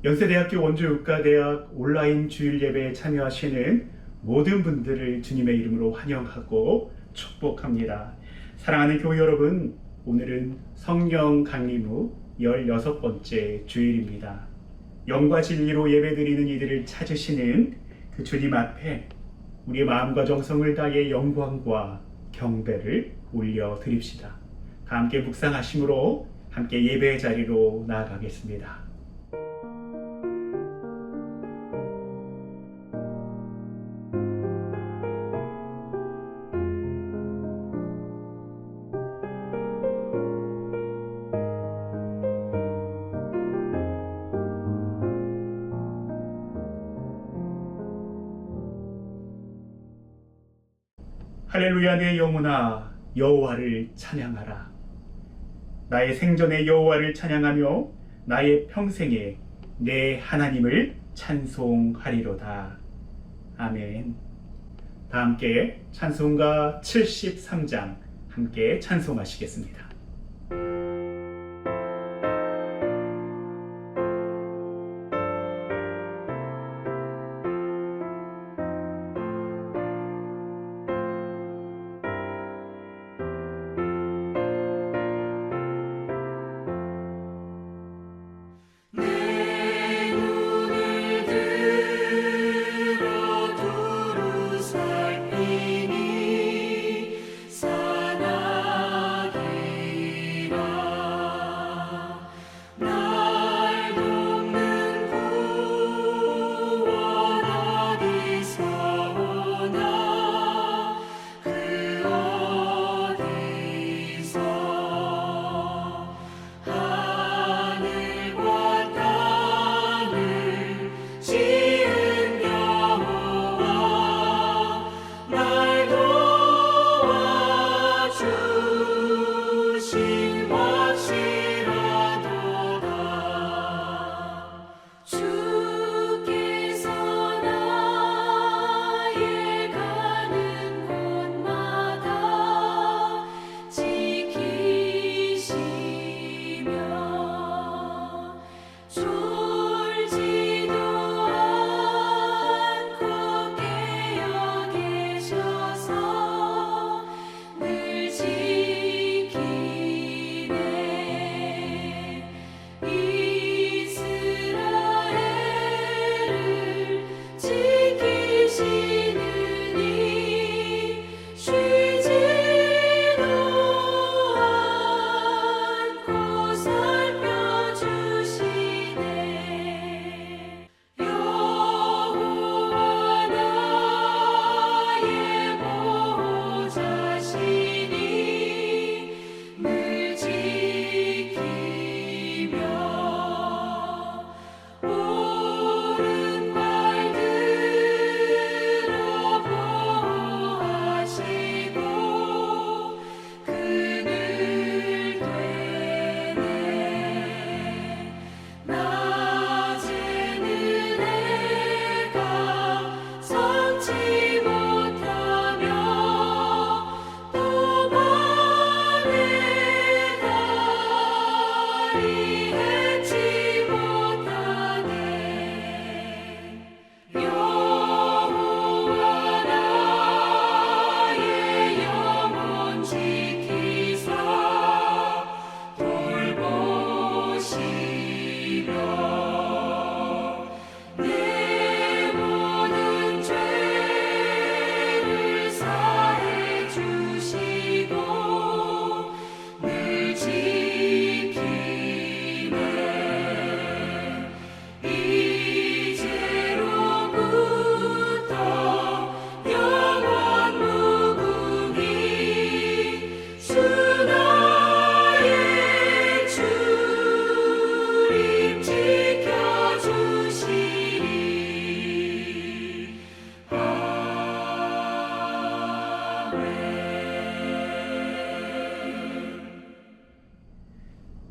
연세대학교 원주육가대학 온라인 주일 예배에 참여하시는 모든 분들을 주님의 이름으로 환영하고 축복합니다. 사랑하는 교회 여러분, 오늘은 성령 강림 후 16번째 주일입니다. 영과 진리로 예배드리는 이들을 찾으시는 그 주님 앞에 우리의 마음과 정성을 다해 영광과 경배를 올려드립시다. 다 함께 묵상하심으로 함께 예배의 자리로 나아가겠습니다. 할렐루야, 내 영혼아 여호와를 찬양하라. 나의 생전에 여호와를 찬양하며 나의 평생에 내 하나님을 찬송하리로다. 아멘. 다 함께 찬송가 73장 함께 찬송하시겠습니다.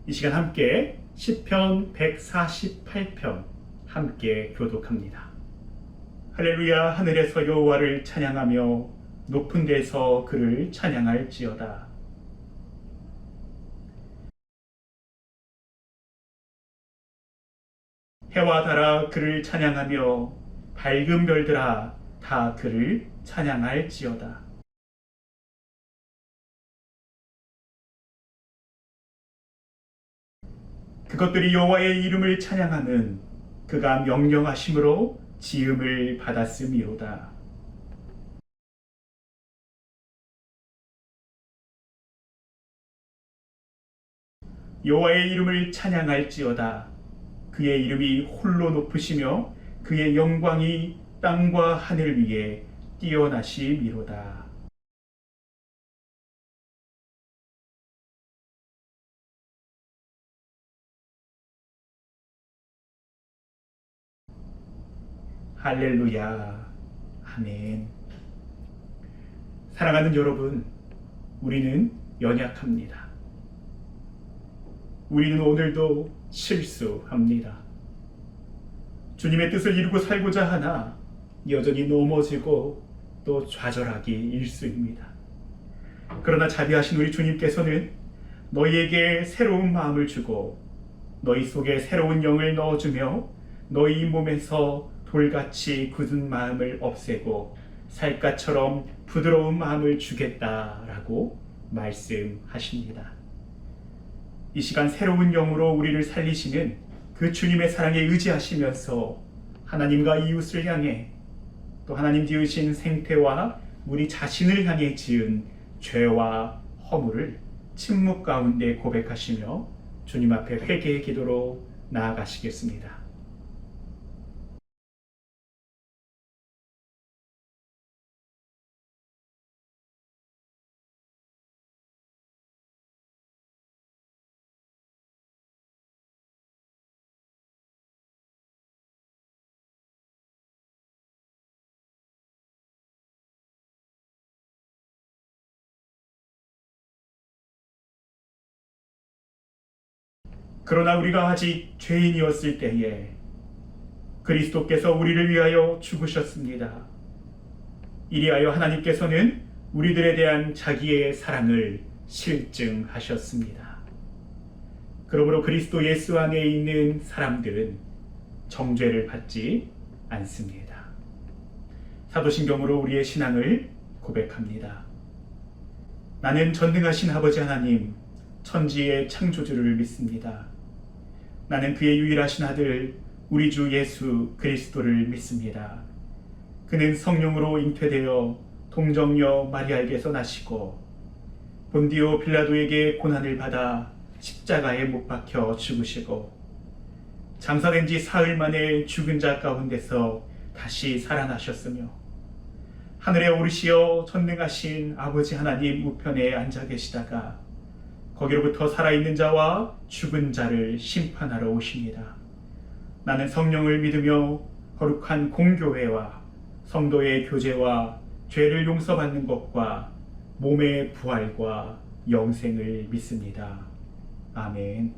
이 시간 함께 시편 148편 함께 교독합니다. 할렐루야, 하늘에서 여호와를 찬양하며 높은 데서 그를 찬양할지어다. 해와 달아 그를 찬양하며 밝은 별들아 다 그를 찬양할지어다. 그것들이 여호와의 이름을 찬양하는 그가 명령하심으로 지음을 받았음이로다. 여호와의 이름을 찬양할지어다. 그의 이름이 홀로 높으시며 그의 영광이 땅과 하늘 위에 뛰어나심이로다. 할렐루야. 아멘. 사랑하는 여러분, 우리는 연약합니다. 우리는 오늘도 실수합니다. 주님의 뜻을 이루고 살고자 하나 여전히 넘어지고 또 좌절하기 일쑤입니다. 그러나 자비하신 우리 주님께서는 너희에게 새로운 마음을 주고 너희 속에 새로운 영을 넣어주며 너희 몸에서 돌같이 굳은 마음을 없애고 살갗처럼 부드러운 마음을 주겠다라고 말씀하십니다. 이 시간 새로운 영으로 우리를 살리시는 그 주님의 사랑에 의지하시면서 하나님과 이웃을 향해 또 하나님 지으신 생태와 우리 자신을 향해 지은 죄와 허물을 침묵 가운데 고백하시며 주님 앞에 회개의 기도로 나아가시겠습니다. 그러나 우리가 아직 죄인이었을 때에 그리스도께서 우리를 위하여 죽으셨습니다. 이리하여 하나님께서는 우리들에 대한 자기의 사랑을 실증하셨습니다. 그러므로 그리스도 예수 안에 있는 사람들은 정죄를 받지 않습니다. 사도신경으로 우리의 신앙을 고백합니다. 나는 전능하신 아버지 하나님, 천지의 창조주를 믿습니다. 나는 그의 유일하신 아들 우리 주 예수 그리스도를 믿습니다. 그는 성령으로 잉태되어 동정녀 마리아에게서 나시고 본디오 빌라도에게 고난을 받아 십자가에 못 박혀 죽으시고 장사된 지 사흘 만에 죽은 자 가운데서 다시 살아나셨으며 하늘에 오르시어 전능하신 아버지 하나님 우편에 앉아 계시다가 거기로부터 살아있는 자와 죽은 자를 심판하러 오십니다. 나는 성령을 믿으며 거룩한 공교회와 성도의 교제와 죄를 용서받는 것과 몸의 부활과 영생을 믿습니다. 아멘.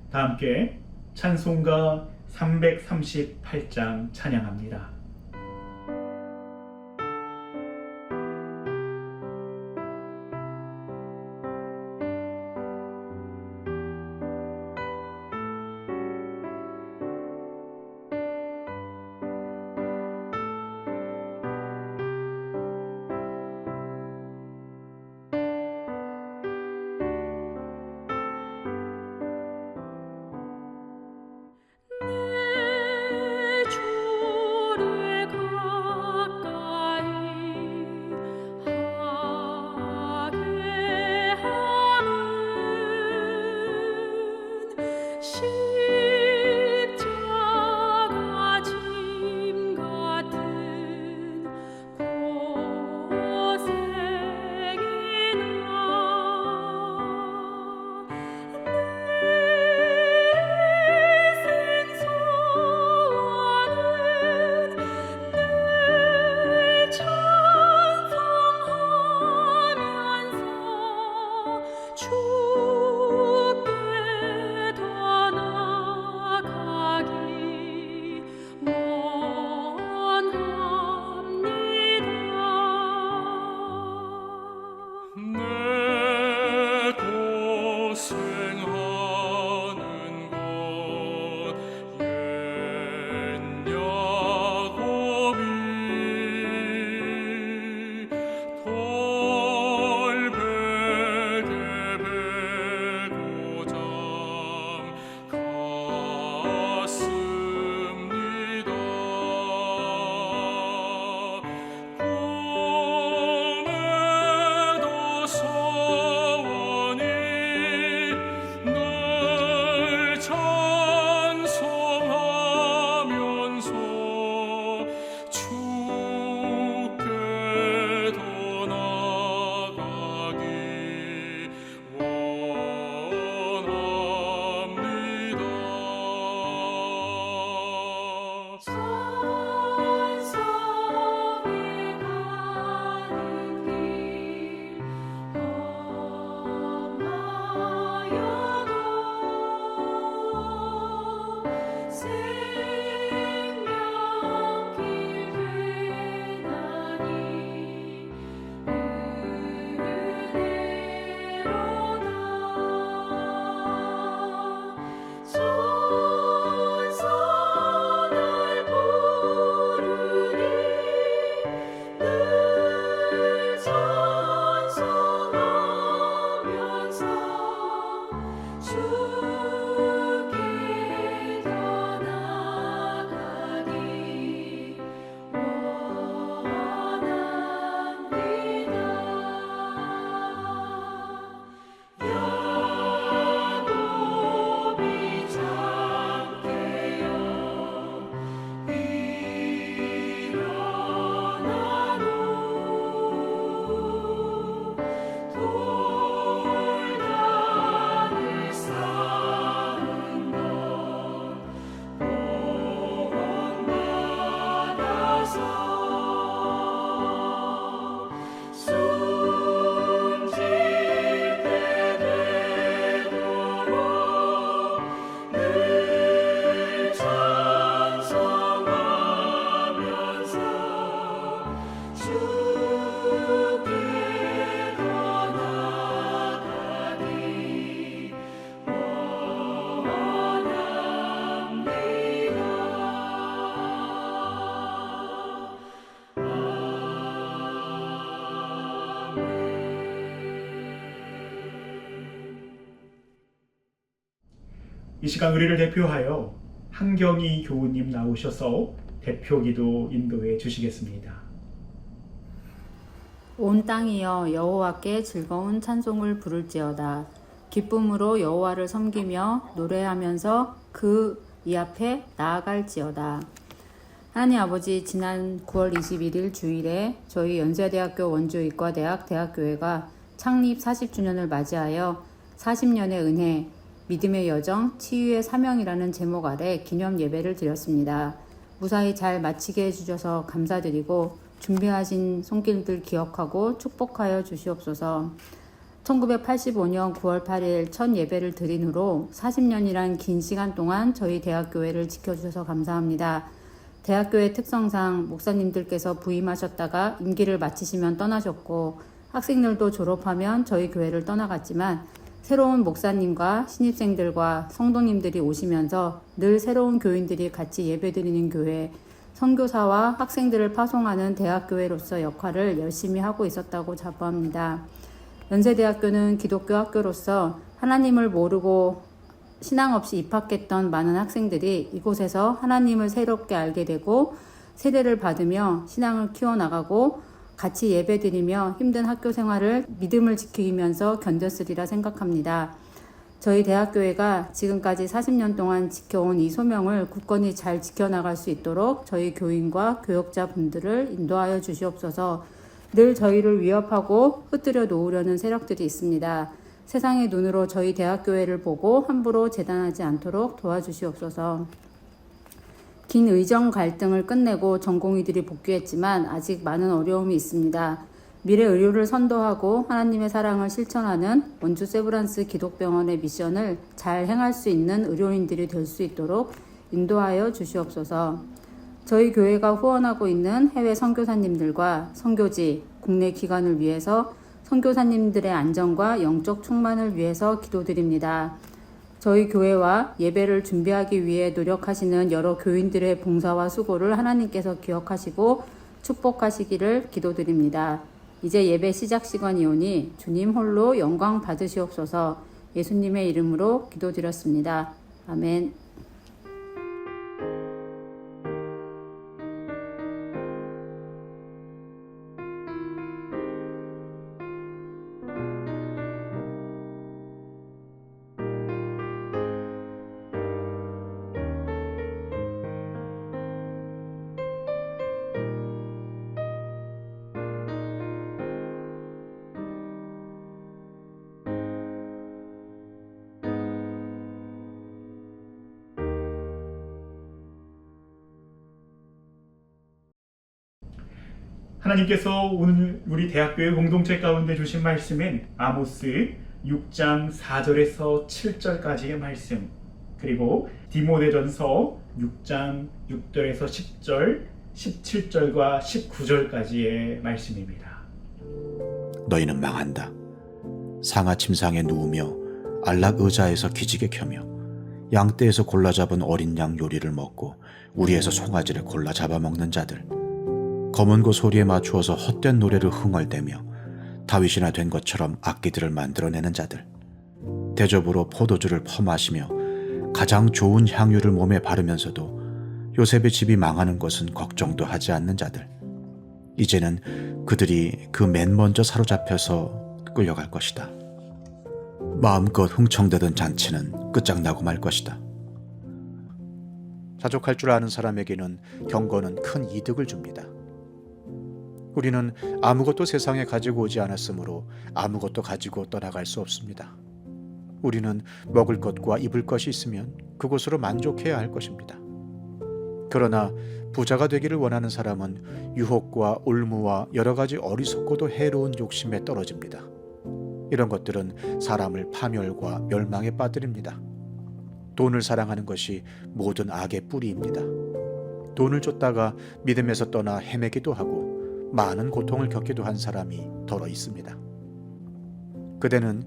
다 함께 찬송가 338장 찬양합니다. 주께 더 이 시간 우리를 대표하여 한경희 교우님 나오셔서 대표기도 인도해 주시겠습니다. 온 땅이여 여호와께 즐거운 찬송을 부를지어다. 기쁨으로 여호와를 섬기며 노래하면서 그 이 앞에 나아갈지어다. 하나님 아버지, 지난 9월 21일 주일에 저희 연세대학교 원주의과대학 대학교회가 창립 40주년을 맞이하여 40년의 은혜, 믿음의 여정, 치유의 사명이라는 제목 아래 기념 예배를 드렸습니다. 무사히 잘 마치게 해주셔서 감사드리고 준비하신 손길들 기억하고 축복하여 주시옵소서. 1985년 9월 8일 첫 예배를 드린 후로 40년이란 긴 시간 동안 저희 대학교회를 지켜주셔서 감사합니다. 대학교의 특성상 목사님들께서 부임하셨다가 임기를 마치시면 떠나셨고 학생들도 졸업하면 저희 교회를 떠나갔지만 새로운 목사님과 신입생들과 성도님들이 오시면서 늘 새로운 교인들이 같이 예배드리는 교회, 선교사와 학생들을 파송하는 대학교회로서 역할을 열심히 하고 있었다고 자부합니다. 연세대학교는 기독교 학교로서 하나님을 모르고 신앙 없이 입학했던 많은 학생들이 이곳에서 하나님을 새롭게 알게 되고 세례를 받으며 신앙을 키워나가고 같이 예배드리며 힘든 학교 생활을 믿음을 지키면서 견뎠으리라 생각합니다. 저희 대학교회가 지금까지 40년 동안 지켜온 이 소명을 굳건히 잘 지켜나갈 수 있도록 저희 교인과 교역자분들을 인도하여 주시옵소서. 늘 저희를 위협하고 흩뜨려 놓으려는 세력들이 있습니다. 세상의 눈으로 저희 대학교회를 보고 함부로 재단하지 않도록 도와주시옵소서. 긴 의정 갈등을 끝내고 전공의들이 복귀했지만 아직 많은 어려움이 있습니다. 미래 의료를 선도하고 하나님의 사랑을 실천하는 원주 세브란스 기독병원의 미션을 잘 행할 수 있는 의료인들이 될 수 있도록 인도하여 주시옵소서. 저희 교회가 후원하고 있는 해외 선교사님들과 선교지, 국내 기관을 위해서 선교사님들의 안전과 영적 충만을 위해서 기도드립니다. 저희 교회와 예배를 준비하기 위해 노력하시는 여러 교인들의 봉사와 수고를 하나님께서 기억하시고 축복하시기를 기도드립니다. 이제 예배 시작 시간이오니 주님 홀로 영광 받으시옵소서. 예수님의 이름으로 기도드렸습니다. 아멘. 하나님께서 오늘 우리 대학교의 공동체 가운데 주신 말씀은 아모스 6장 4절에서 7절까지의 말씀, 그리고 디모데전서 6장 6절에서 10절, 17절과 19절까지의 말씀입니다. 너희는 망한다. 상아 침상에 누우며 안락 의자에서 기지개 켜며 양떼에서 골라 잡은 어린 양 요리를 먹고 우리에서 송아지를 골라 잡아먹는 자들, 검은 고 소리에 맞추어서 헛된 노래를 흥얼대며 다윗이나 된 것처럼 악기들을 만들어내는 자들, 대접으로 포도주를 퍼마시며 가장 좋은 향유를 몸에 바르면서도 요셉의 집이 망하는 것은 걱정도 하지 않는 자들, 이제는 그들이 그 맨 먼저 사로잡혀서 끌려갈 것이다. 마음껏 흥청대던 잔치는 끝장나고 말 것이다. 자족할 줄 아는 사람에게는 경건은 큰 이득을 줍니다. 우리는 아무것도 세상에 가지고 오지 않았으므로 아무것도 가지고 떠나갈 수 없습니다. 우리는 먹을 것과 입을 것이 있으면 그것으로 만족해야 할 것입니다. 그러나 부자가 되기를 원하는 사람은 유혹과 올무와 여러 가지 어리석고도 해로운 욕심에 떨어집니다. 이런 것들은 사람을 파멸과 멸망에 빠뜨립니다. 돈을 사랑하는 것이 모든 악의 뿌리입니다. 돈을 쫓다가 믿음에서 떠나 헤매기도 하고 많은 고통을 겪기도 한 사람이 더러 있습니다. 그대는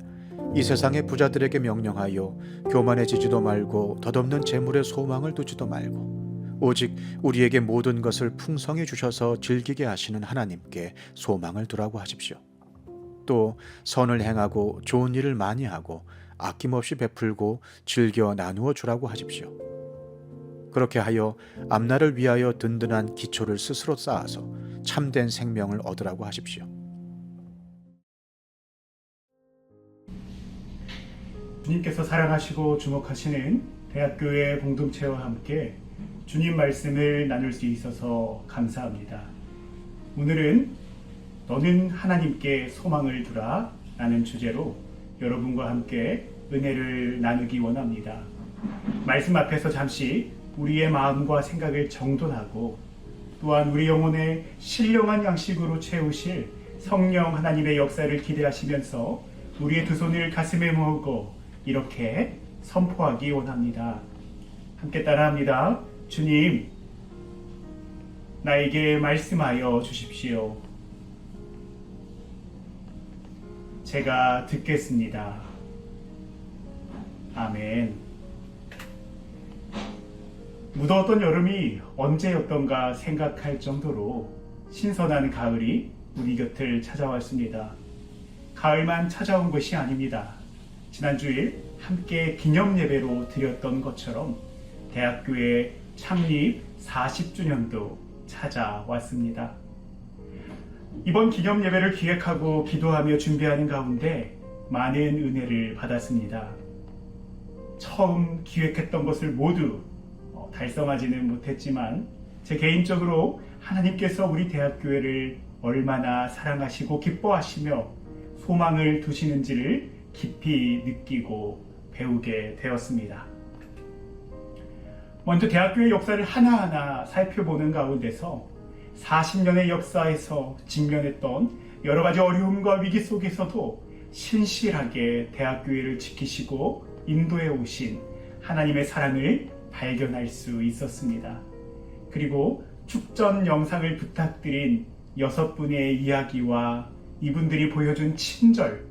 이 세상의 부자들에게 명령하여 교만해지지도 말고 덧없는 재물에 소망을 두지도 말고 오직 우리에게 모든 것을 풍성히 주셔서 즐기게 하시는 하나님께 소망을 두라고 하십시오. 또 선을 행하고 좋은 일을 많이 하고 아낌없이 베풀고 즐겨 나누어 주라고 하십시오. 그렇게 하여 앞날을 위하여 든든한 기초를 스스로 쌓아서 참된 생명을 얻으라고 하십시오. 주님께서 사랑하시고 주목하시는 대학교의 공동체와 함께 주님 말씀을 나눌 수 있어서 감사합니다. 오늘은 너는 하나님께 소망을 두라 라는 주제로 여러분과 함께 은혜를 나누기 원합니다. 말씀 앞에서 잠시 우리의 마음과 생각을 정돈하고 또한 우리 영혼의 신령한 양식으로 채우실 성령 하나님의 역사를 기대하시면서 우리의 두 손을 가슴에 모으고 이렇게 선포하기 원합니다. 함께 따라합니다. 주님, 나에게 말씀하여 주십시오. 제가 듣겠습니다. 아멘. 무더웠던 여름이 언제였던가 생각할 정도로 신선한 가을이 우리 곁을 찾아왔습니다. 가을만 찾아온 것이 아닙니다. 지난주일 함께 기념 예배로 드렸던 것처럼 대학교의 창립 40주년도 찾아왔습니다. 이번 기념 예배를 기획하고 기도하며 준비하는 가운데 많은 은혜를 받았습니다. 처음 기획했던 것을 모두 달성하지는 못했지만 제 개인적으로 하나님께서 우리 대학교회를 얼마나 사랑하시고 기뻐하시며 소망을 두시는지를 깊이 느끼고 배우게 되었습니다. 먼저 대학교의 역사를 하나하나 살펴보는 가운데서 40년의 역사에서 직면했던 여러 가지 어려움과 위기 속에서도 신실하게 대학교회를 지키시고 인도해 오신 하나님의 사랑을 발견할 수 있었습니다. 그리고 축전 영상을 부탁드린 6분의 이야기와 이분들이 보여준 친절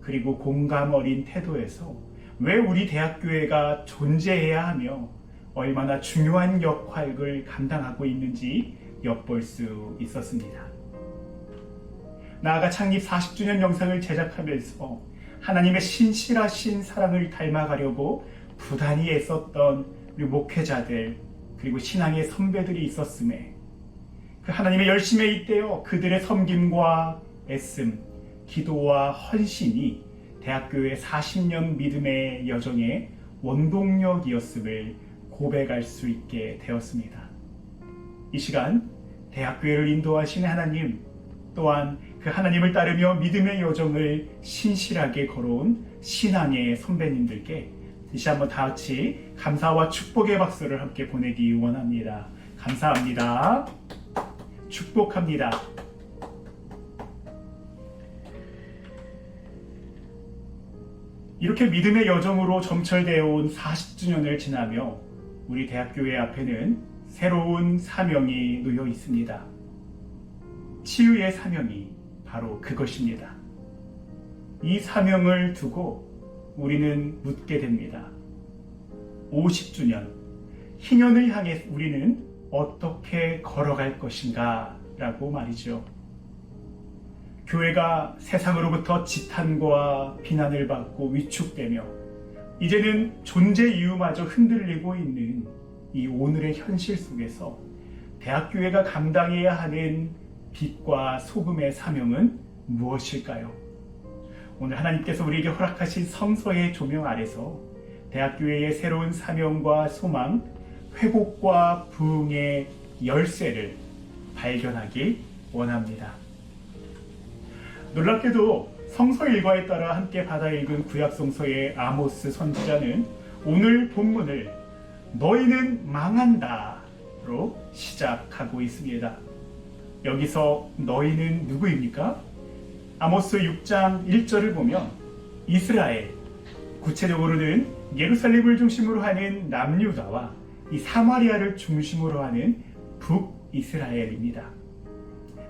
그리고 공감 어린 태도에서 왜 우리 대학교회가 존재해야 하며 얼마나 중요한 역할을 감당하고 있는지 엿볼 수 있었습니다. 나아가 창립 40주년 영상을 제작하면서 하나님의 신실하신 사랑을 닮아가려고 부단히 애썼던 우리 목회자들 그리고 신앙의 선배들이 있었음에 그 하나님의 열심에 잇대어 그들의 섬김과 애씀, 기도와 헌신이 대학교의 40년 믿음의 여정의 원동력이었음을 고백할 수 있게 되었습니다. 이 시간 대학교회를 인도하시는 하나님 또한 그 하나님을 따르며 믿음의 여정을 신실하게 걸어온 신앙의 선배님들께 다시 한번 다 같이 감사와 축복의 박수를 함께 보내기 원합니다. 감사합니다. 축복합니다. 이렇게 믿음의 여정으로 점철되어 온 40주년을 지나며 우리 대학교회 앞에는 새로운 사명이 놓여 있습니다. 치유의 사명이 바로 그것입니다. 이 사명을 두고 우리는 묻게 됩니다. 50주년, 희년을 향해 우리는 어떻게 걸어갈 것인가 라고 말이죠. 교회가 세상으로부터 지탄과 비난을 받고 위축되며 이제는 존재 이유마저 흔들리고 있는 이 오늘의 현실 속에서 대학교회가 감당해야 하는 빛과 소금의 사명은 무엇일까요? 오늘 하나님께서 우리에게 허락하신 성서의 조명 아래서 대학교회의 새로운 사명과 소망, 회복과 부흥의 열쇠를 발견하길 원합니다. 놀랍게도 성서 일과에 따라 함께 받아 읽은 구약성서의 아모스 선지자는 오늘 본문을 너희는 망한다로 시작하고 있습니다. 여기서 너희는 누구입니까? 아모스 6장 1절을 보면 이스라엘, 구체적으로는 예루살렘을 중심으로 하는 남유다와 이 사마리아를 중심으로 하는 북이스라엘입니다.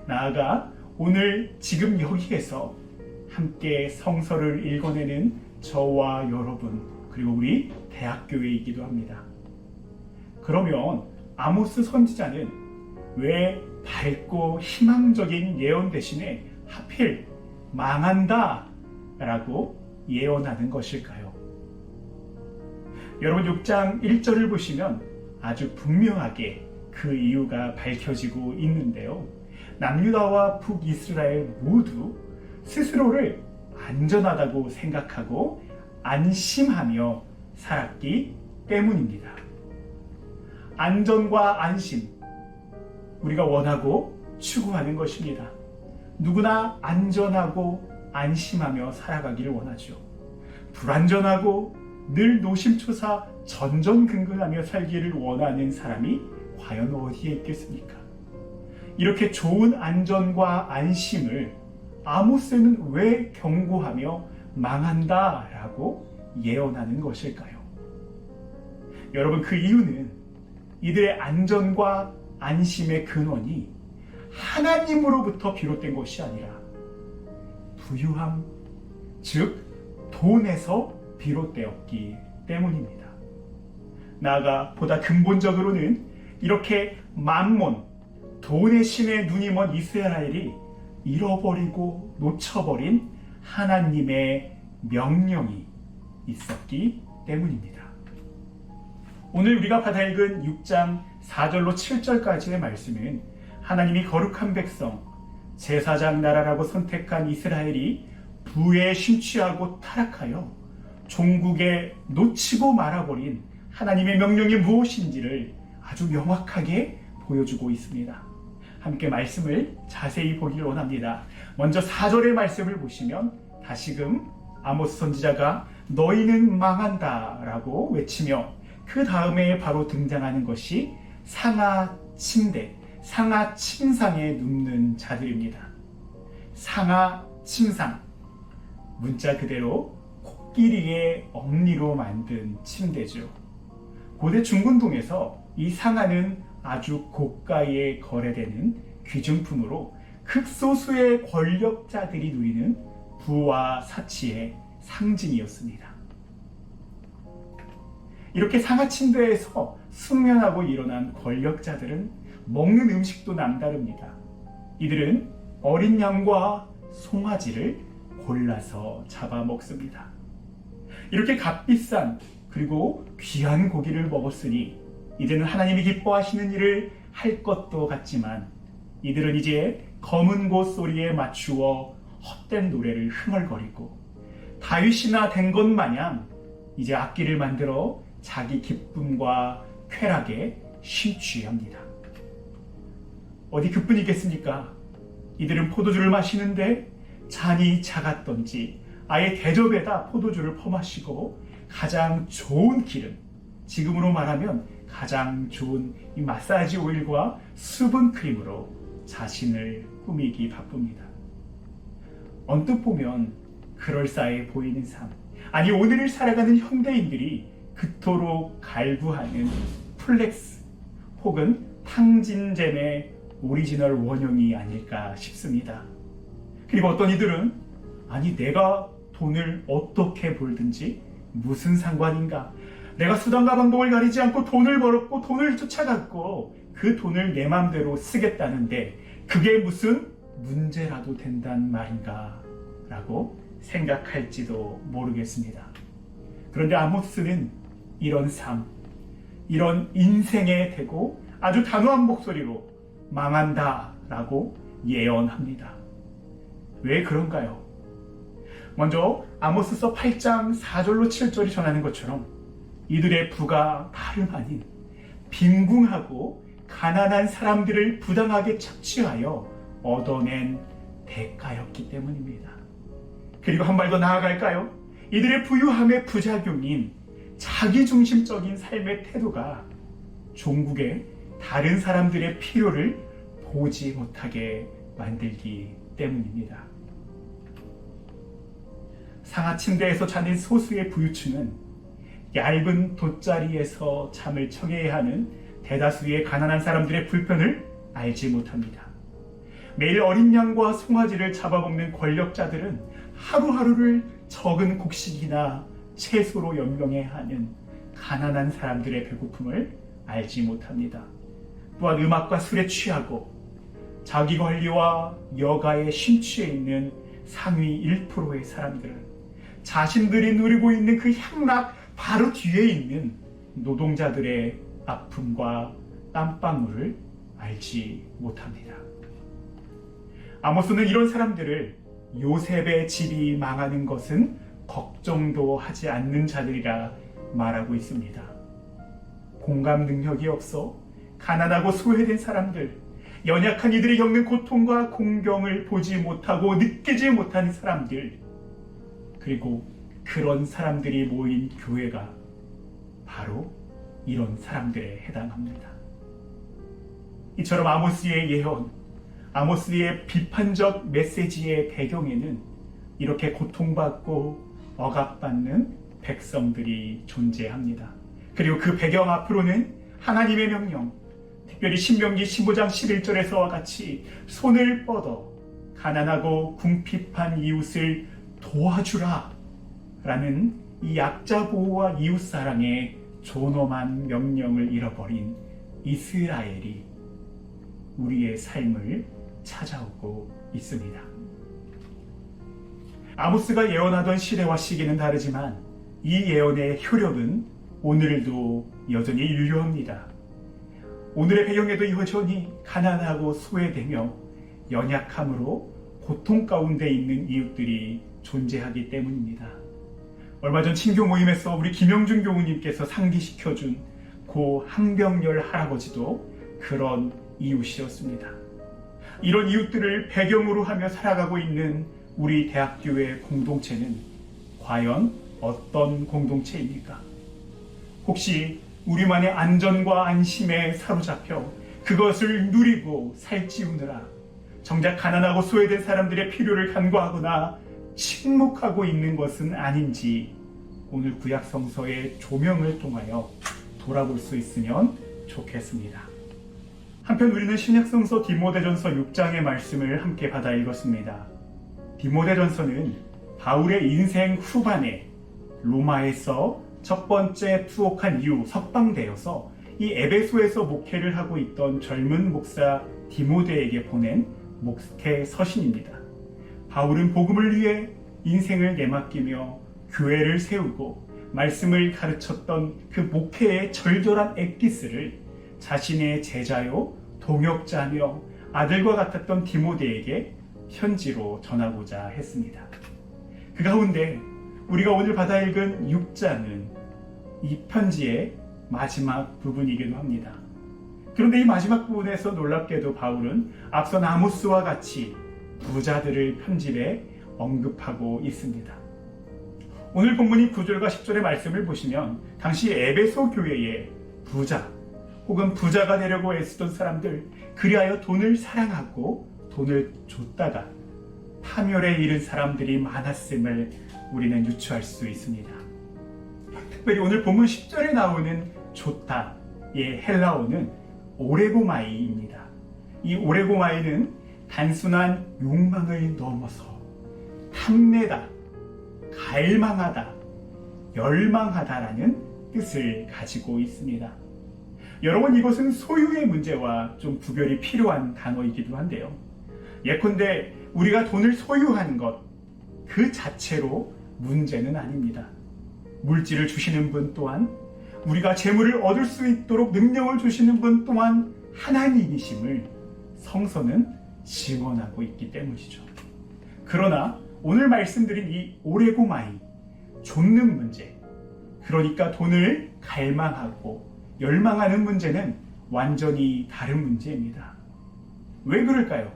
나아가 오늘 지금 여기에서 함께 성서를 읽어내는 저와 여러분 그리고 우리 대학교회이기도 합니다. 그러면 아모스 선지자는 왜 밝고 희망적인 예언 대신에 하필 망한다 라고 예언하는 것일까요? 여러분 6장 1절을 보시면 아주 분명하게 그 이유가 밝혀지고 있는데요. 남유다와 북이스라엘 모두 스스로를 안전하다고 생각하고 안심하며 살았기 때문입니다. 안전과 안심, 우리가 원하고 추구하는 것입니다. 누구나 안전하고 안심하며 살아가기를 원하죠. 불안전하고 늘 노심초사 전전긍긍하며 살기를 원하는 사람이 과연 어디에 있겠습니까? 이렇게 좋은 안전과 안심을 아모스는 왜 경고하며 망한다라고 예언하는 것일까요? 여러분, 그 이유는 이들의 안전과 안심의 근원이 하나님으로부터 비롯된 것이 아니라 부유함, 즉 돈에서 비롯되었기 때문입니다. 나아가 보다 근본적으로는 이렇게 만몬, 돈의 신에 눈이 먼 이스라엘이 잃어버리고 놓쳐버린 하나님의 명령이 있었기 때문입니다. 오늘 우리가 받아 읽은 6장 4절로 7절까지의 말씀은 하나님이 거룩한 백성, 제사장 나라라고 선택한 이스라엘이 부에 심취하고 타락하여 종국에 놓치고 말아버린 하나님의 명령이 무엇인지를 아주 명확하게 보여주고 있습니다. 함께 말씀을 자세히 보기를 원합니다. 먼저 4절의 말씀을 보시면 다시금 아모스 선지자가 너희는 망한다 라고 외치며 그 다음에 바로 등장하는 것이 상하침대, 상하침상에 눕는 자들입니다. 상하침상, 문자 그대로 코끼리의 억리로 만든 침대죠. 고대 중군동에서 이 상하는 아주 고가에 거래되는 귀중품으로 극소수의 권력자들이 누리는 부와 사치의 상징이었습니다. 이렇게 상하침대에서 숙면하고 일어난 권력자들은 먹는 음식도 남다릅니다. 이들은 어린 양과 송아지를 골라서 잡아먹습니다. 이렇게 값비싼 그리고 귀한 고기를 먹었으니 이들은 하나님이 기뻐하시는 일을 할 것도 같지만 이들은 이제 검은 고 소리에 맞추어 헛된 노래를 흥얼거리고 다윗이나 된 것 마냥 이제 악기를 만들어 자기 기쁨과 쾌락에 심취합니다. 어디 그뿐이겠습니까? 이들은 포도주를 마시는데 잔이 작았던지 아예 대접에다 포도주를 퍼마시고 가장 좋은 기름, 지금으로 말하면 가장 좋은 이 마사지 오일과 수분 크림으로 자신을 꾸미기 바쁩니다. 언뜻 보면 그럴싸해 보이는 삶, 아니 오늘을 살아가는 현대인들이 그토록 갈구하는 플렉스 혹은 탕진잼의 오리지널 원형이 아닐까 싶습니다. 그리고 어떤 이들은 아니 내가 돈을 어떻게 벌든지 무슨 상관인가, 내가 수단과 방법을 가리지 않고 돈을 벌었고 돈을 쫓아갔고 그 돈을 내 맘대로 쓰겠다는데 그게 무슨 문제라도 된단 말인가 라고 생각할지도 모르겠습니다. 그런데 아모스는 이런 삶, 이런 인생에 대고 아주 단호한 목소리로 망한다 라고 예언합니다. 왜 그런가요? 먼저 아모스서 8장 4절로 7절이 전하는 것처럼 이들의 부가 다름 아닌 빈궁하고 가난한 사람들을 부당하게 착취하여 얻어낸 대가였기 때문입니다. 그리고 한 발 더 나아갈까요? 이들의 부유함의 부작용인 자기중심적인 삶의 태도가 종국의 다른 사람들의 필요를 보지 못하게 만들기 때문입니다. 상하침대에서 자는 소수의 부유층은 얇은 돗자리에서 잠을 청해야 하는 대다수의 가난한 사람들의 불편을 알지 못합니다. 매일 어린 양과 송아지를 잡아먹는 권력자들은 하루하루를 적은 곡식이나 채소로 연명해야 하는 가난한 사람들의 배고픔을 알지 못합니다. 또한 음악과 술에 취하고 자기 관리와 여가에 심취해 있는 상위 1%의 사람들은 자신들이 누리고 있는 그 향락 바로 뒤에 있는 노동자들의 아픔과 땀방울을 알지 못합니다. 아모스는 이런 사람들을 요셉의 집이 망하는 것은 걱정도 하지 않는 자들이라 말하고 있습니다. 공감 능력이 없어 가난하고 소외된 사람들, 연약한 이들이 겪는 고통과 공경을 보지 못하고 느끼지 못하는 사람들, 그리고 그런 사람들이 모인 교회가 바로 이런 사람들에 해당합니다. 이처럼 아모스의 예언, 아모스의 비판적 메시지의 배경에는 이렇게 고통받고 억압받는 백성들이 존재합니다. 그리고 그 배경 앞으로는 하나님의 명령, 특별히 신명기 15장 11절에서와 같이 손을 뻗어 가난하고 궁핍한 이웃을 도와주라 라는 이 약자 보호와 이웃 사랑의 존엄한 명령을 잃어버린 이스라엘이 우리의 삶을 찾아오고 있습니다. 아모스가 예언하던 시대와 시기는 다르지만 이 예언의 효력은 오늘도 여전히 유효합니다. 오늘의 배경에도 여전히 가난하고 소외되며 연약함으로 고통 가운데 있는 이웃들이 존재하기 때문입니다. 얼마 전 친교 모임에서 우리 김영준 교우님께서 상기시켜준 고 항병열 할아버지도 그런 이웃이었습니다. 이런 이웃들을 배경으로 하며 살아가고 있는 우리 대학교의 공동체는 과연 어떤 공동체입니까? 혹시 우리만의 안전과 안심에 사로잡혀 그것을 누리고 살찌우느라 정작 가난하고 소외된 사람들의 필요를 간과하거나 침묵하고 있는 것은 아닌지 오늘 구약성서의 조명을 통하여 돌아볼 수 있으면 좋겠습니다. 한편 우리는 신약성서 디모데전서 6장의 말씀을 함께 받아 읽었습니다. 디모데전서는 바울의 인생 후반에 로마에서 첫 번째 투옥한 이후 석방되어서 이 에베소에서 목회를 하고 있던 젊은 목사 디모데에게 보낸 목회 서신입니다. 바울은 복음을 위해 인생을 내맡기며 교회를 세우고 말씀을 가르쳤던 그 목회의 절절한 엑기스를 자신의 제자요 동역자며 아들과 같았던 디모데에게 편지로 전하고자 했습니다. 그 가운데 우리가 오늘 받아 읽은 6장은 이 편지의 마지막 부분이기도 합니다. 그런데 이 마지막 부분에서 놀랍게도 바울은 앞선 아모스와 같이 부자들을 편집에 언급하고 있습니다. 오늘 본문인 9절과 10절의 말씀을 보시면 당시 에베소 교회의 부자 혹은 부자가 되려고 애쓰던 사람들, 그리하여 돈을 사랑하고 돈을 줬다가 파멸에 이른 사람들이 많았음을 우리는 유추할 수 있습니다. 특별히 오늘 본문 10절에 나오는 줬다의 헬라어는 오레고마이입니다. 이 오레고마이는 단순한 욕망을 넘어서 탐내다, 갈망하다, 열망하다라는 뜻을 가지고 있습니다. 여러분, 이것은 소유의 문제와 좀 구별이 필요한 단어이기도 한데요. 예컨대 우리가 돈을 소유한 것 그 자체로 문제는 아닙니다. 물질을 주시는 분 또한, 우리가 재물을 얻을 수 있도록 능력을 주시는 분 또한 하나님이심을 성서는 증언하고 있기 때문이죠. 그러나 오늘 말씀드린 이 오레고마이, 줬는 문제, 그러니까 돈을 갈망하고 열망하는 문제는 완전히 다른 문제입니다. 왜 그럴까요?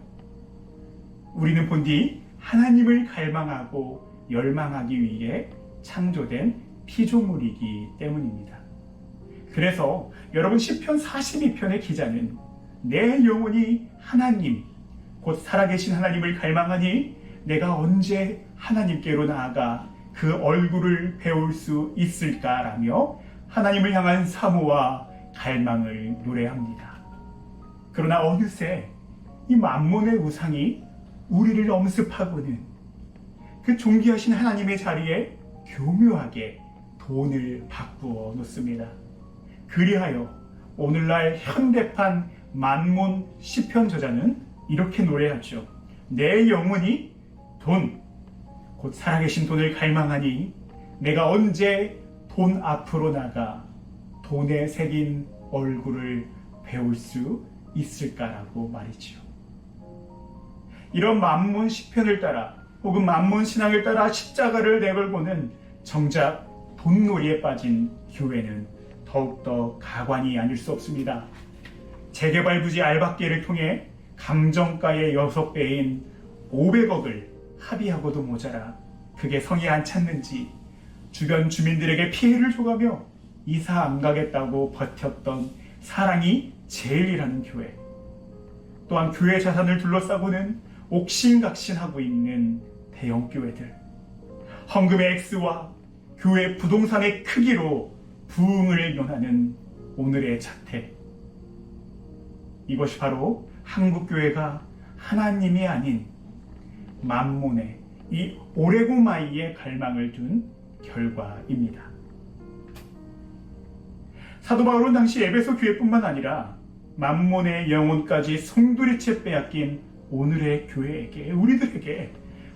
우리는 본디 하나님을 갈망하고 열망하기 위해 창조된 피조물이기 때문입니다. 그래서 여러분 시편 42편의 기자는 내 영혼이 하나님, 곧 살아계신 하나님을 갈망하니 내가 언제 하나님께로 나아가 그 얼굴을 배울 수 있을까라며 하나님을 향한 사모와 갈망을 노래합니다. 그러나 어느새 이 만몬의 우상이 우리를 엄습하고는 그 존귀하신 하나님의 자리에 교묘하게 돈을 바꾸어 놓습니다. 그리하여 오늘날 현대판 만몬 시편 저자는 이렇게 노래하죠. 내 영혼이 돈, 곧 살아계신 돈을 갈망하니 내가 언제 돈 앞으로 나가 돈에 새긴 얼굴을 배울 수 있을까라고 말이지요. 이런 만문 시편을 따라 혹은 만문 신앙을 따라 십자가를 내걸고는 정작 돈놀이에 빠진 교회는 더욱더 가관이 아닐 수 없습니다. 재개발 부지 알박기를 통해 감정가의 6배인 500억을 합의하고도 모자라 그게 성이 안 찼는지 주변 주민들에게 피해를 줘가며 이사 안 가겠다고 버텼던 사랑이 제일이라는 교회, 또한 교회 자산을 둘러싸고는 옥신각신하고 있는 대형 교회들, 헌금의 액수와 교회 부동산의 크기로 부흥을 논하는 오늘의 자태, 이것이 바로 한국교회가 하나님이 아닌 만몬의 이 오레고마이의 갈망을 둔 결과입니다. 사도 바울은 당시 에베소 교회뿐만 아니라 만몬의 영혼까지 송두리째 빼앗긴 오늘의 교회에게, 우리들에게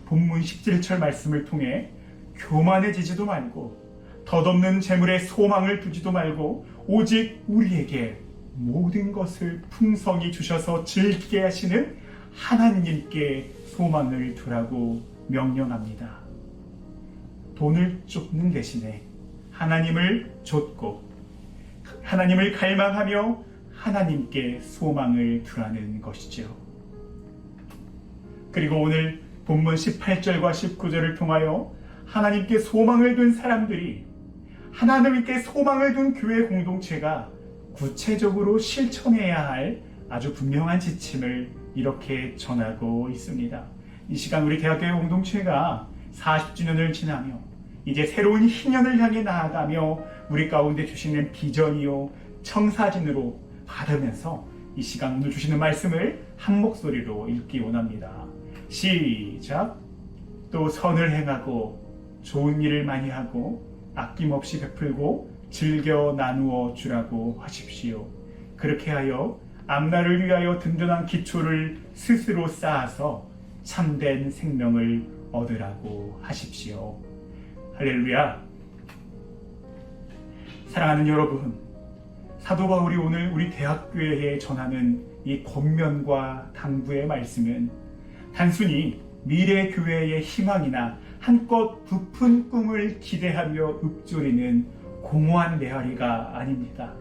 본문 17절 말씀을 통해 교만해지지도 말고 덧없는 재물에 소망을 두지도 말고 오직 우리에게 모든 것을 풍성히 주셔서 즐기게 하시는 하나님께 소망을 두라고 명령합니다. 돈을 쫓는 대신에 하나님을 좇고 하나님을 갈망하며 하나님께 소망을 두라는 것이죠. 그리고 오늘 본문 18절과 19절을 통하여 하나님께 소망을 둔 사람들이, 하나님께 소망을 둔 교회 공동체가 구체적으로 실천해야 할 아주 분명한 지침을 이렇게 전하고 있습니다. 이 시간 우리 대학교회 공동체가 40주년을 지나며 이제 새로운 희년을 향해 나아가며 우리 가운데 주시는 비전이요 청사진으로 받으면서 이 시간 오늘 주시는 말씀을 한 목소리로 읽기 원합니다. 시작. 또 선을 행하고 좋은 일을 많이 하고 아낌없이 베풀고 즐겨 나누어 주라고 하십시오. 그렇게 하여 앞날을 위하여 든든한 기초를 스스로 쌓아서 참된 생명을 얻으라고 하십시오. 할렐루야. 사랑하는 여러분, 사도 바울이 오늘 우리 대학교회에 전하는 이 권면과 당부의 말씀은 단순히 미래 교회의 희망이나 한껏 부푼 꿈을 기대하며 읊조리는 공허한 메아리가 아닙니다.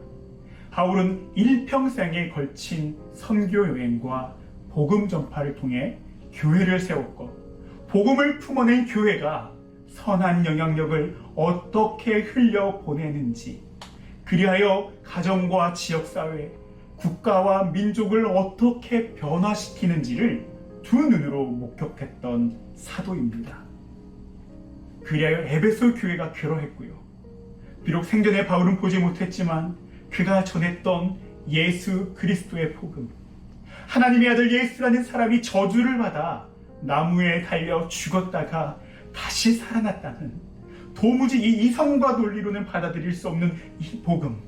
바울은 일평생에 걸친 선교 여행과 복음 전파를 통해 교회를 세웠고, 복음을 품어낸 교회가 선한 영향력을 어떻게 흘려보내는지, 그리하여 가정과 지역사회, 국가와 민족을 어떻게 변화시키는지를 두 눈으로 목격했던 사도입니다. 그리하여 에베소 교회가 괴로했고요. 비록 생전에 바울은 보지 못했지만 그가 전했던 예수 그리스도의 복음, 하나님의 아들 예수라는 사람이 저주를 받아 나무에 달려 죽었다가 다시 살아났다는, 도무지 이 이성과 논리로는 받아들일 수 없는 이 복음,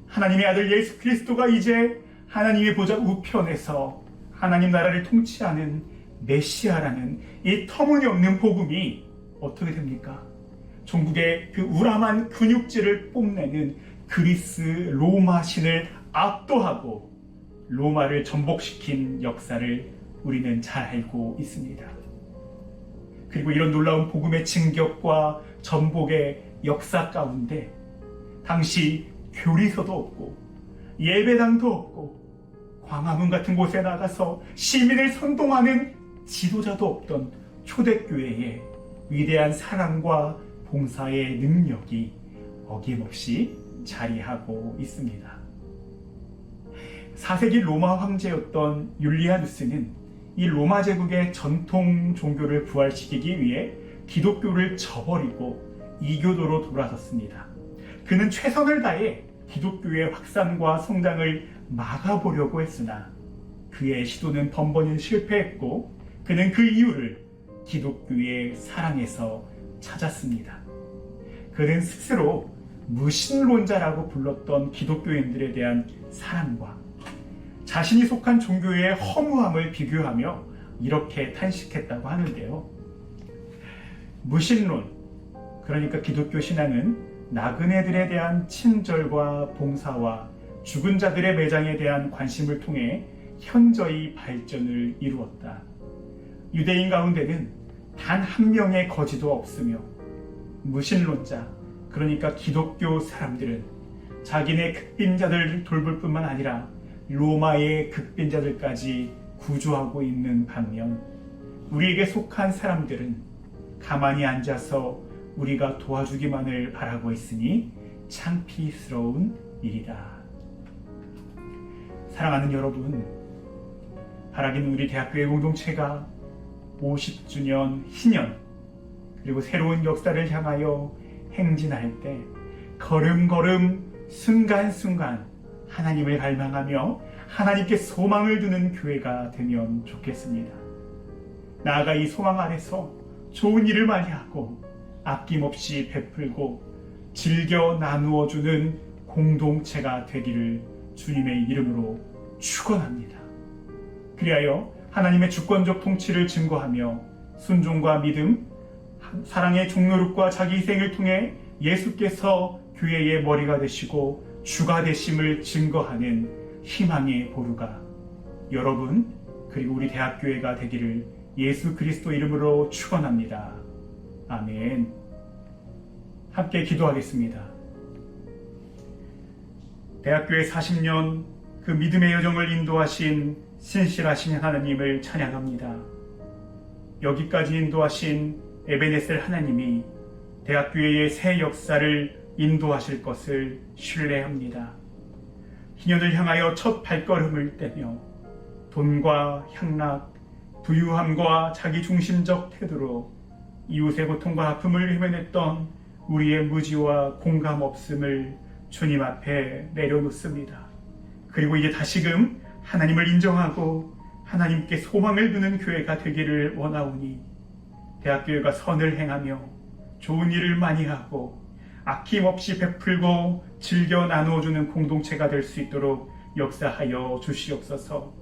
하나님의 아들 예수 그리스도가 이제 하나님의 보좌 우편에서 하나님 나라를 통치하는 메시아라는 이 터무니없는 복음이 어떻게 됩니까? 종국의 그 우람한 근육질을 뽐내는 그리스 로마 신을 압도하고 로마를 전복시킨 역사를 우리는 잘 알고 있습니다. 그리고 이런 놀라운 복음의 진격과 전복의 역사 가운데 당시 교리서도 없고 예배당도 없고 광화문 같은 곳에 나가서 시민을 선동하는 지도자도 없던 초대교회의 위대한 사랑과 봉사의 능력이 어김없이 자리하고 있습니다. 4세기 로마 황제였던 율리아누스는 이 로마 제국의 전통 종교를 부활시키기 위해 기독교를 저버리고 이교도로 돌아섰습니다. 그는 최선을 다해 기독교의 확산과 성장을 막아보려고 했으나 그의 시도는 번번이 실패했고 그는 그 이유를 기독교의 사랑에서 찾았습니다. 그는 스스로 무신론자라고 불렀던 기독교인들에 대한 사랑과 자신이 속한 종교의 허무함을 비교하며 이렇게 탄식했다고 하는데요. 무신론, 그러니까 기독교 신앙은 나그네들에 대한 친절과 봉사와 죽은 자들의 매장에 대한 관심을 통해 현저히 발전을 이루었다. 유대인 가운데는 단 한 명의 거지도 없으며 무신론자, 그러니까 기독교 사람들은 자기네 극빈자들을 돌볼 뿐만 아니라 로마의 극빈자들까지 구조하고 있는 반면 우리에게 속한 사람들은 가만히 앉아서 우리가 도와주기만을 바라고 있으니 창피스러운 일이다. 사랑하는 여러분, 바라기는 우리 대학교의 공동체가 50주년 희년 그리고 새로운 역사를 향하여 행진할 때 걸음걸음 순간순간 하나님을 갈망하며 하나님께 소망을 두는 교회가 되면 좋겠습니다. 나아가 이 소망 아래서 좋은 일을 많이 하고 아낌없이 베풀고 즐겨 나누어주는 공동체가 되기를 주님의 이름으로 축원합니다. 그리하여 하나님의 주권적 통치를 증거하며 순종과 믿음, 사랑의 종노릇과 자기 희생을 통해 예수께서 교회의 머리가 되시고 주가 되심을 증거하는 희망의 보루가 여러분 그리고 우리 대학교회가 되기를 예수 그리스도 이름으로 축원합니다. 아멘. 함께 기도하겠습니다. 대학교의 40년 그 믿음의 여정을 인도하신 신실하신 하나님을 찬양합니다. 여기까지 인도하신 에베네셀 하나님이 대학교회의 새 역사를 인도하실 것을 신뢰합니다. 희년을 향하여 첫 발걸음을 떼며 돈과 향락, 부유함과 자기중심적 태도로 이웃의 고통과 아픔을 헤매냈던 우리의 무지와 공감 없음을 주님 앞에 내려놓습니다. 그리고 이제 다시금 하나님을 인정하고 하나님께 소망을 두는 교회가 되기를 원하오니 대학교회가 선을 행하며 좋은 일을 많이 하고 아낌없이 베풀고 즐겨 나누어주는 공동체가 될 수 있도록 역사하여 주시옵소서.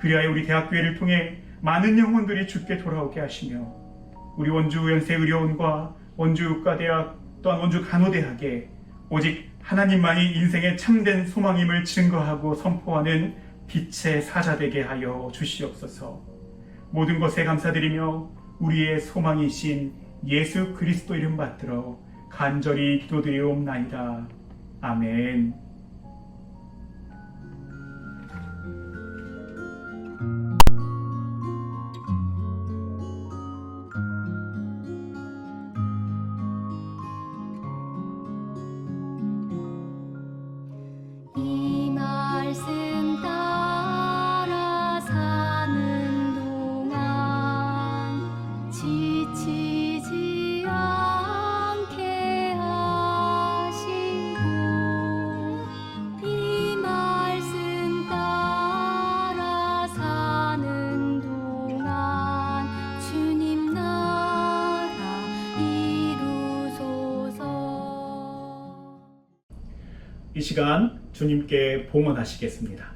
그리하여 우리 대학교회를 통해 많은 영혼들이 주께 돌아오게 하시며 우리 원주 연세의료원과 원주 의과대학 또한 원주 간호대학에 오직 하나님만이 인생의 참된 소망임을 증거하고 선포하는 빛의 사자 되게 하여 주시옵소서. 모든 것에 감사드리며 우리의 소망이신 예수 그리스도 이름 받들어 간절히 기도드리옵나이다. 아멘. 이 말씀 따라 사는 동안 지치지 않게 하시고 이 말씀 따라 사는 동안 주님 나라 이루소서. 이 시간 주님께 봉헌하시겠습니다.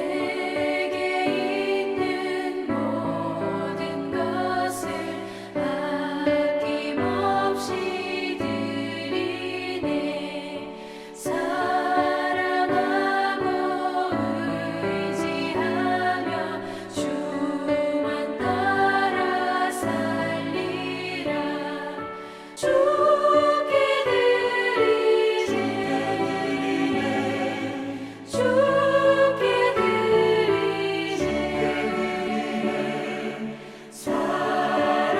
내게 있는 모든 것을 아낌없이 드리네. 사랑하고 의지하며 주만 따라 살리라. 주께 드리네. 주께 드리네.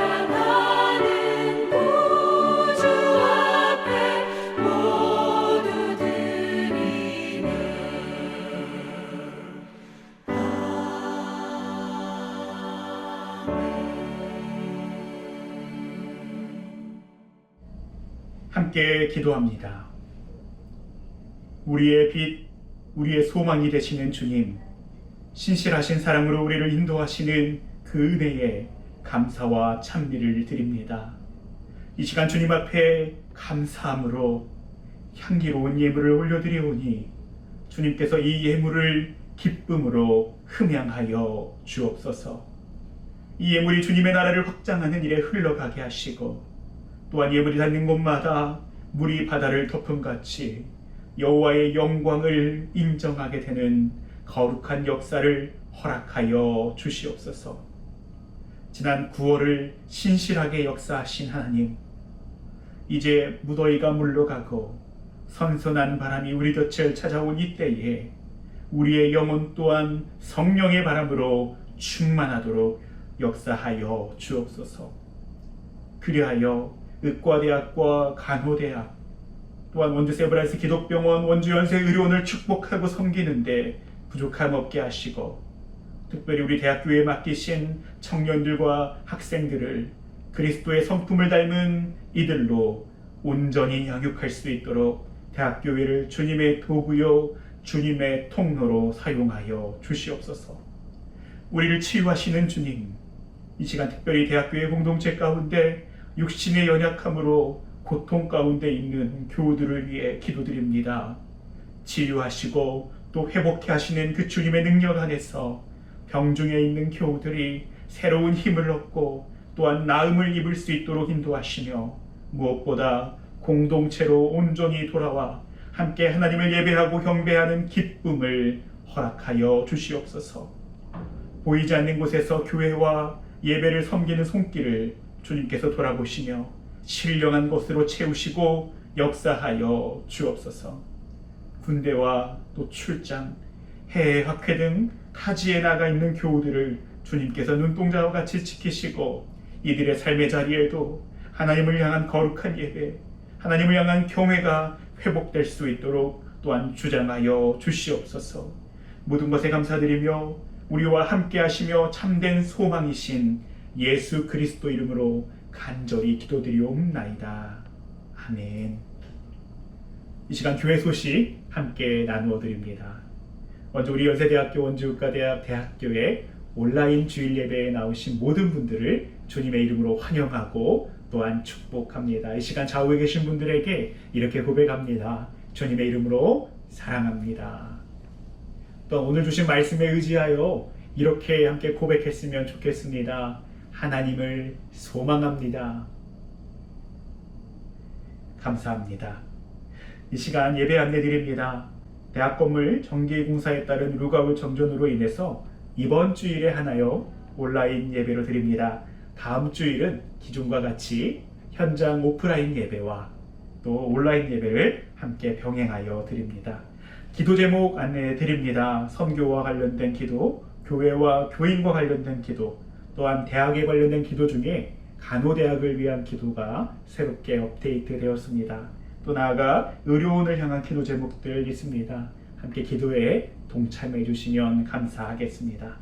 사랑하는 구주 앞에 모두 드리네. 함께 기도합니다. 우리의 빛, 우리의 소망이 되시는 주님, 신실하신 사랑으로 우리를 인도하시는 그 은혜에 감사와 찬미를 드립니다. 이 시간 주님 앞에 감사함으로 향기로운 예물을 올려드리오니 주님께서 이 예물을 기쁨으로 흠양하여 주옵소서. 이 예물이 주님의 나라를 확장하는 일에 흘러가게 하시고 또한 예물이 닿는 곳마다 물이 바다를 덮음같이 여호와의 영광을 인정하게 되는 거룩한 역사를 허락하여 주시옵소서. 지난 9월을 신실하게 역사하신 하나님, 이제 무더위가 물러가고 선선한 바람이 우리 곁을 찾아온 이때에 우리의 영혼 또한 성령의 바람으로 충만하도록 역사하여 주옵소서. 그리하여 의과대학과 간호대학 또한 원주 세브란스 기독병원 원주 연세의료원을 축복하고 섬기는데 부족함 없게 하시고 특별히 우리 대학교에 맡기신 청년들과 학생들을 그리스도의 성품을 닮은 이들로 온전히 양육할 수 있도록 대학교회를 주님의 도구요 주님의 통로로 사용하여 주시옵소서. 우리를 치유하시는 주님, 이 시간 특별히 대학교회 공동체 가운데 육신의 연약함으로 고통 가운데 있는 교우들을 위해 기도드립니다. 치유하시고 또 회복해 하시는 그 주님의 능력 안에서 병중에 있는 교우들이 새로운 힘을 얻고 또한 나음을 입을 수 있도록 인도하시며 무엇보다 공동체로 온전히 돌아와 함께 하나님을 예배하고 경배하는 기쁨을 허락하여 주시옵소서. 보이지 않는 곳에서 교회와 예배를 섬기는 손길을 주님께서 돌아보시며 신령한 것으로 채우시고 역사하여 주옵소서. 군대와 또 출장, 해외 학회 등 타지에 나가 있는 교우들을 주님께서 눈동자와 같이 지키시고 이들의 삶의 자리에도 하나님을 향한 거룩한 예배, 하나님을 향한 경외가 회복될 수 있도록 또한 주장하여 주시옵소서. 모든 것에 감사드리며 우리와 함께 하시며 참된 소망이신 예수 그리스도 이름으로 간절히 기도드리옵나이다. 아멘. 이 시간 교회 소식 함께 나누어 드립니다. 먼저 우리 연세대학교 원주의과대학 대학교의 온라인 주일 예배에 나오신 모든 분들을 주님의 이름으로 환영하고 또한 축복합니다. 이 시간 좌우에 계신 분들에게 이렇게 고백합니다. 주님의 이름으로 사랑합니다. 또 오늘 주신 말씀에 의지하여 이렇게 함께 고백했으면 좋겠습니다. 하나님을 소망합니다. 감사합니다. 이 시간 예배 안내 드립니다. 대학 건물 정기 공사에 따른 루가울 정전으로 인해서 이번 주일에 하나요 온라인 예배로 드립니다. 다음 주일은 기존과 같이 현장 오프라인 예배와 또 온라인 예배를 함께 병행하여 드립니다. 기도 제목 안내해 드립니다. 선교와 관련된 기도, 교회와 교인과 관련된 기도, 또한 대학에 관련된 기도 중에 간호대학을 위한 기도가 새롭게 업데이트 되었습니다. 또 나아가 의료원을 향한 기도 제목들 있습니다. 함께 기도에 동참해 주시면 감사하겠습니다.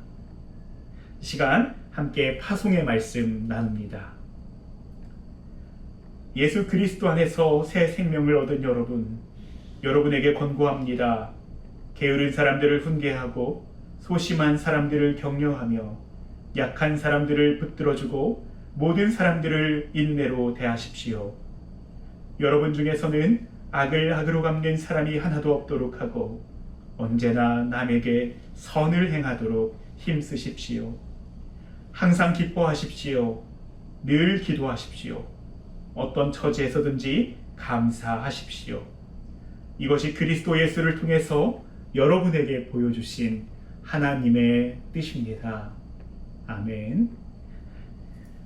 이 시간 함께 파송의 말씀 나눕니다. 예수 그리스도 안에서 새 생명을 얻은 여러분에게 권고합니다. 게으른 사람들을 훈계하고 소심한 사람들을 격려하며 약한 사람들을 붙들어주고 모든 사람들을 인내로 대하십시오. 여러분 중에서는 악을 악으로 갚는 사람이 하나도 없도록 하고 언제나 남에게 선을 행하도록 힘쓰십시오. 항상 기뻐하십시오. 늘 기도하십시오. 어떤 처지에서든지 감사하십시오. 이것이 그리스도 예수를 통해서 여러분에게 보여주신 하나님의 뜻입니다. 아멘.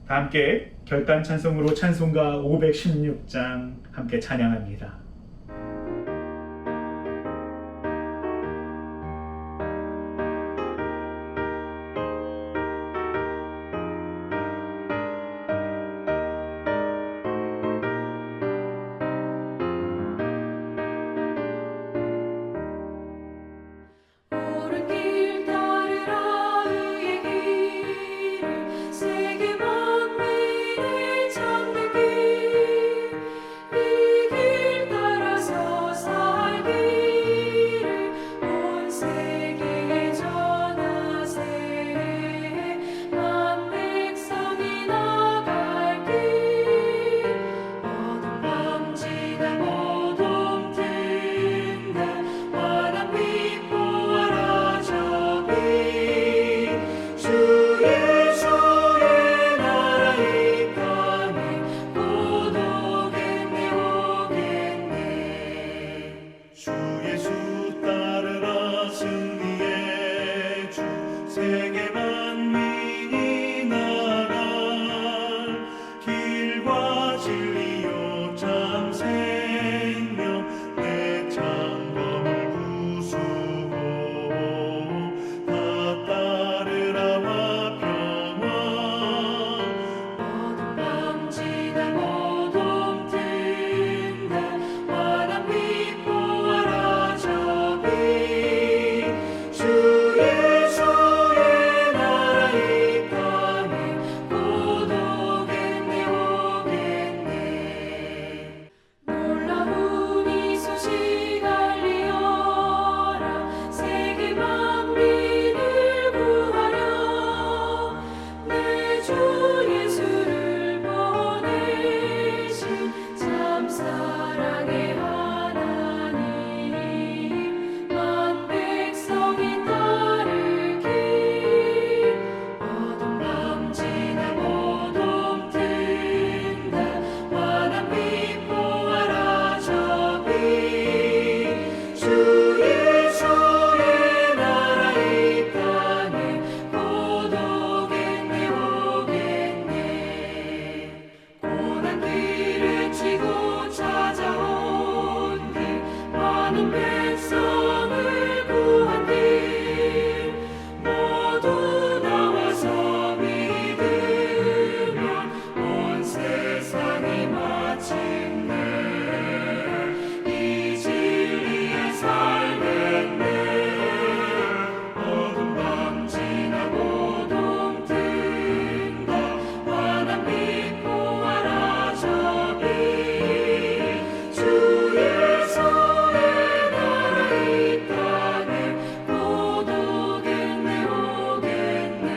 다 함께 결단 찬송으로 찬송가 516장 함께 찬양합니다. 옳은 길 따르라 의의 길을 세계 만민을 찾는 길 이 길 세계 만민이 나갈 길과 진리요 참 생명 내 창검을 부수고 다 따르라와 평화 어둠 밤지나 모둠 든다 환한 빛 보아라 저기 주 예수의 나라 이 땅에 곧 오겠네 오겠네 놀라운 이 소식 알리어라 세계 만민을 구하려 내 주 예수를 보내신 참 사랑의 하나님 만 백성이 따르기 어둠 밤지나 모둠 든다 환한 빛 보아라 저기 주 예수의 나라 이 땅에 곧 오겠네 오겠네 고난길을 치고 찾아온 길 많은 백성을 구한 길 모두 나와서 믿으면 온 세상이 마침내 이 진리에 살겠네 어둠 밤지나 모둠 든다 환한 빛 보아라 저기 주 예수의 나라 이 땅에 곧 오겠네 오겠네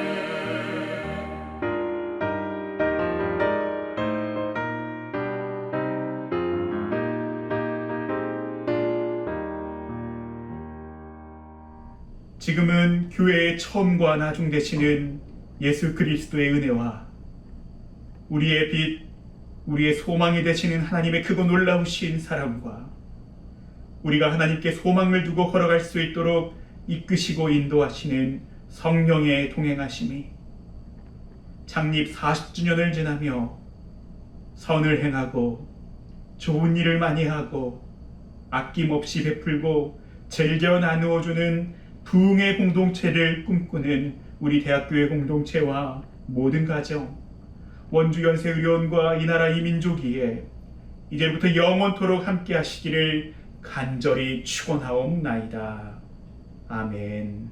지금은 교회의 처음과 나중 되시는 예수 그리스도의 은혜와 우리의 빛, 우리의 소망이 되시는 하나님의 크고 놀라우신 사랑과 우리가 하나님께 소망을 두고 걸어갈 수 있도록 이끄시고 인도하시는 성령의 동행하심이 창립 40주년을 지나며 선을 행하고 좋은 일을 많이 하고 아낌없이 베풀고 즐겨 나누어주는 부흥의 공동체를 꿈꾸는 우리 대학교의 공동체와 모든 가정, 원주연세의료원과 이 나라 이 민족이에 이제부터 영원토록 함께 하시기를 간절히 축원하옵나이다. 아멘.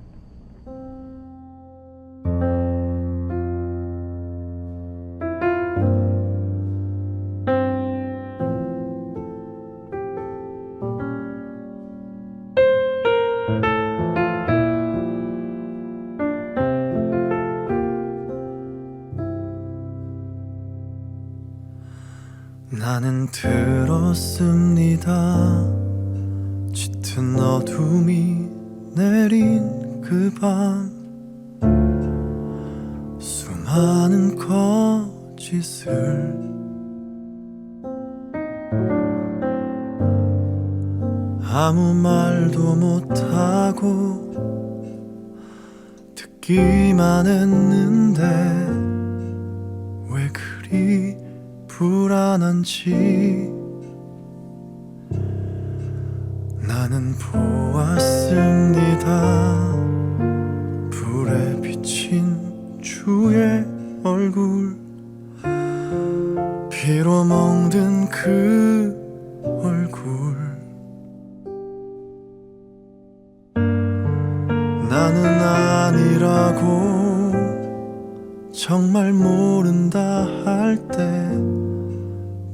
나는 들었습니다. 짙은 어둠이 내린 그 밤 수많은 거짓을 아무 말도 못하고 듣기만 했는데 왜 그리 불안한지 나는 보았습니다. 불에 비친 주의 얼굴 피로 멍든 그 얼굴 나는 아니라고 정말 모른다 할 때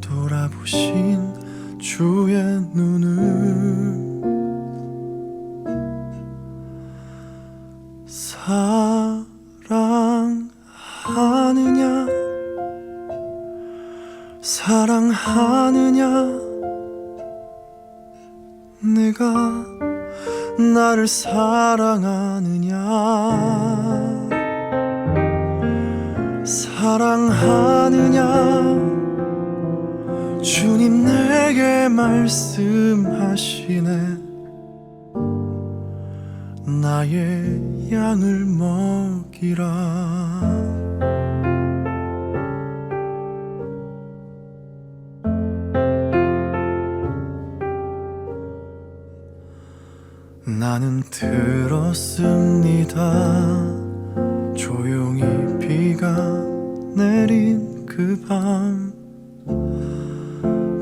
돌아보신 주의 눈을 사랑하느냐 사랑하느냐 내가 나를 사랑하느냐 사랑하느냐 주님 내게 말씀하시네 나의 양을 먹이라. 나는 들었습니다. 조용히 비가 내린 그 밤,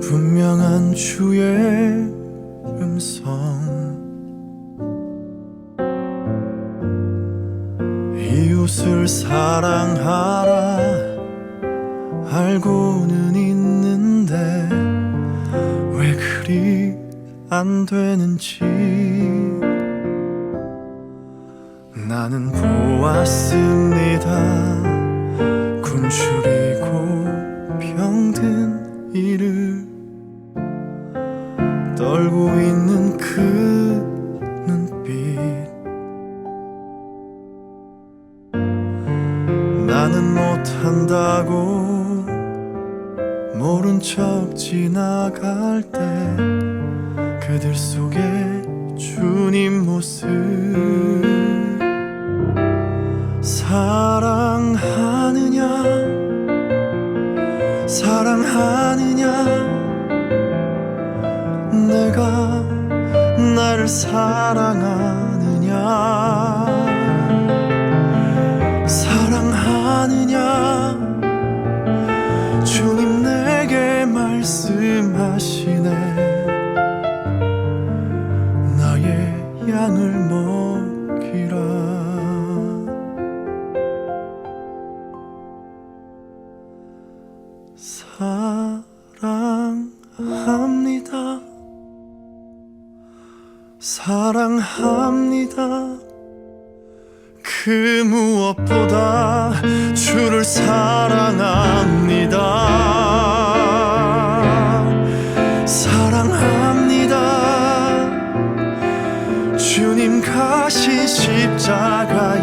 분명한 주의 음성. 이웃을 사랑하라 알고는 있는데 왜 그리 안 되는지. 나는 보았습니다. 굶주리고 병든 이를 떨고 있는 그 눈빛. 나는 못한다고 모른 척 지나갈 때 그들 속에 주님 모습. 사랑하느냐 사랑하느냐 내가 나를 사랑하느냐 사랑하느냐 주님 내게 말씀하시네. 나의 양을 먹이라. 사랑합니다. 사랑합니다. 그 무엇보다 주를 사랑합니다. 사랑합니다. 주님 가신 십자가